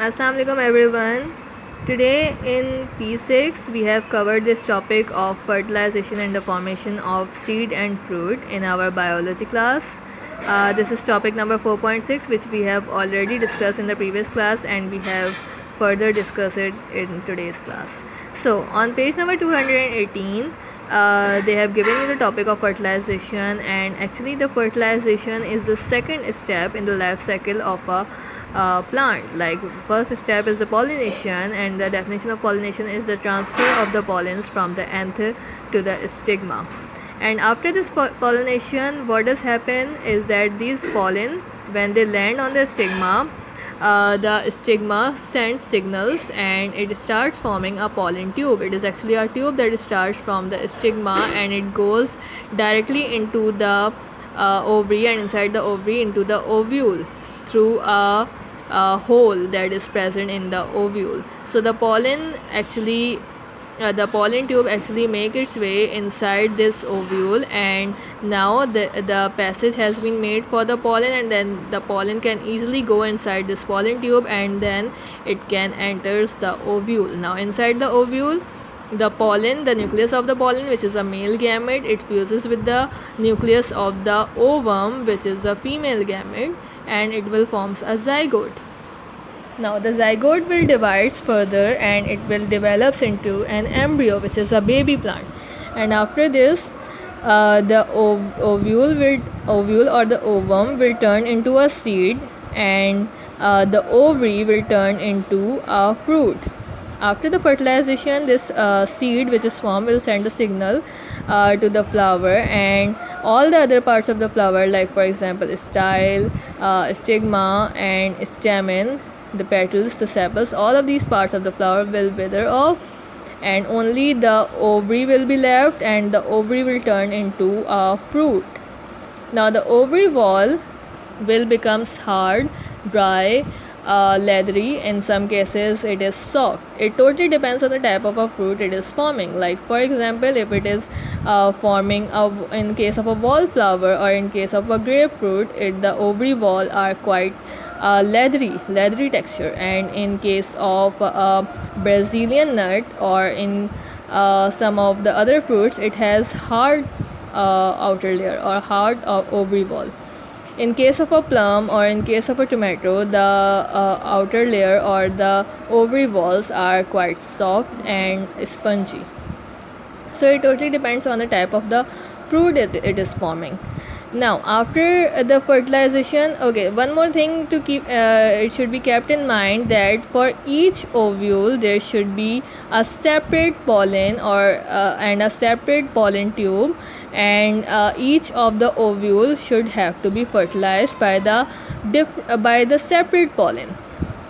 Assalamu alaikum everyone. Today in P6 we have covered this topic of fertilization and the formation of seed and fruit in our biology class. This is topic number 4.6, which we have already discussed in the previous class and we have further discussed it in today's class. So on page number 218 they have given you the topic of fertilization, and actually the fertilization is the second step in the life cycle of a plant. Like, first step is the pollination, and the definition of pollination is the transfer of the pollens from the anther to the stigma. And after this pollination, what does happen is that these pollen, when they land on the stigma, the stigma sends signals and it starts forming a pollen tube. It is actually a tube that starts from the stigma and it goes directly into the ovary, and inside the ovary into the ovule through a hole that is present in the ovule. So the pollen tube actually make its way inside this ovule, and now the passage has been made for the pollen, and then the pollen can easily go inside this pollen tube and then it can enters the ovule. Now inside the ovule, the nucleus of the pollen, which is a male gamete, it fuses with the nucleus of the ovum, which is a female gamete, and it will forms a zygote. Now the zygote will divide further and it will develops into an embryo, which is a baby plant. And after this, the ovule or the ovum will turn into a seed, and the ovary will turn into a fruit. After the fertilization, this seed which is formed will send a signal to the flower, and all the other parts of the flower, like for example style, stigma and stamen, the petals, the sepals, all of these parts of the flower will wither off, and only the ovary will be left, and the ovary will turn into a fruit. Now the ovary wall will become hard, dry, leathery. In some cases it is soft. It totally depends on the type of a fruit it is forming. Like for example, if it is forming in case of a wallflower or in case of a grapefruit, the ovary wall are quite leathery texture, and in case of a Brazilian nut or in some of the other fruits, it has hard outer layer or hard ovary wall. In case of a plum or in case of a tomato, the outer layer or the ovary walls are quite soft and spongy. So it totally depends on the type of the fruit it is forming. Now after the fertilization, okay, one more thing to keep, it should be kept in mind that for each ovule there should be a separate pollen or and a separate pollen tube, and each of the ovules should have to be fertilized by the separate pollen.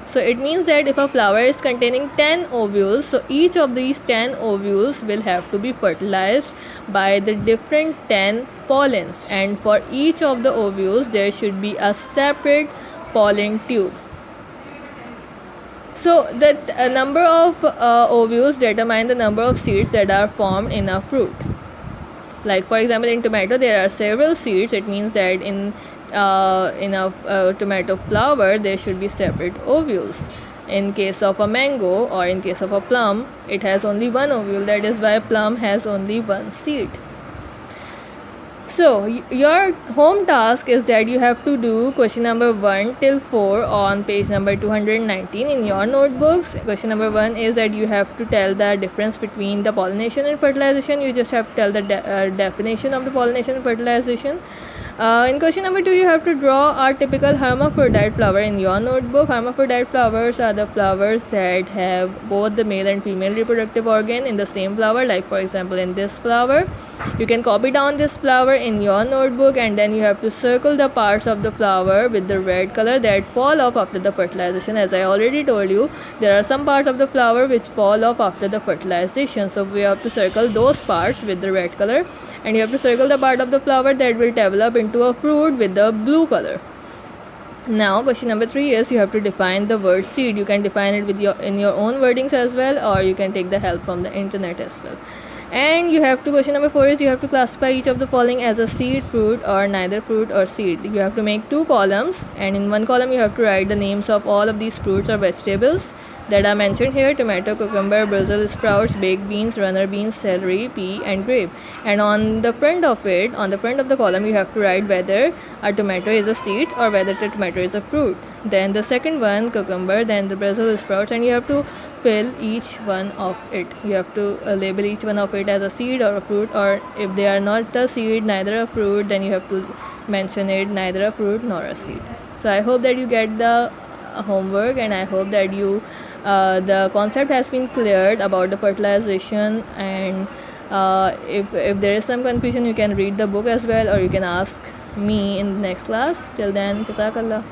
So it means that if a flower is containing 10 ovules, so each of these 10 ovules will have to be fertilized by the different 10 pollens, and for each of the ovules there should be a separate pollen tube. So the number of ovules determine the number of seeds that are formed in a fruit. Like for example, in tomato there are several seeds. It means that in a tomato flower there should be separate ovules. In case of a mango or in case of a plum, it has only one ovule. That is why plum has only one seed. So your home task is that you have to do question number 1 till 4 on page number 219 in your notebooks. Question number 1 is that you have to tell the difference between the pollination and fertilization. You just have to tell the definition of the pollination and fertilization. In question number 2, you have to draw a typical hermaphrodite flower in your notebook. Hermaphrodite flowers are the flowers that have both the male and female reproductive organ in the same flower. Like for example, in this flower, you can copy down this flower in your notebook, and then you have to circle the parts of the flower with the red color that fall off after the fertilization. As I already told you, there are some parts of the flower which fall off after the fertilization, so we have to circle those parts with the red color, and you have to circle the part of the flower that will develop into a fruit with the blue color. Now question number 3 is you have to define the word seed. You can define it in your own wordings as well, or you can take the help from the internet as well. And you have to, question number 4 is you have to classify each of the following as a seed, fruit, or neither fruit or seed. You have to make 2 columns, and in one column you have to write the names of all of these fruits or vegetables that are mentioned here: tomato, cucumber, Brussels sprouts, baked beans, runner beans, celery, pea, and grape. And on the front of the column, you have to write whether a tomato is a seed or whether the tomato is a fruit. Then the second one, cucumber, then the Brussels sprouts, and you have to fill each one of it. You have to label each one of it as a seed or a fruit, or if they are not a seed, neither a fruit, then you have to mention it neither a fruit nor a seed. So I hope that you get the homework, and I hope that you the concept has been cleared about the fertilization. And if there is some confusion, you can read the book as well, or you can ask me in the next class. Till then, jazakallah.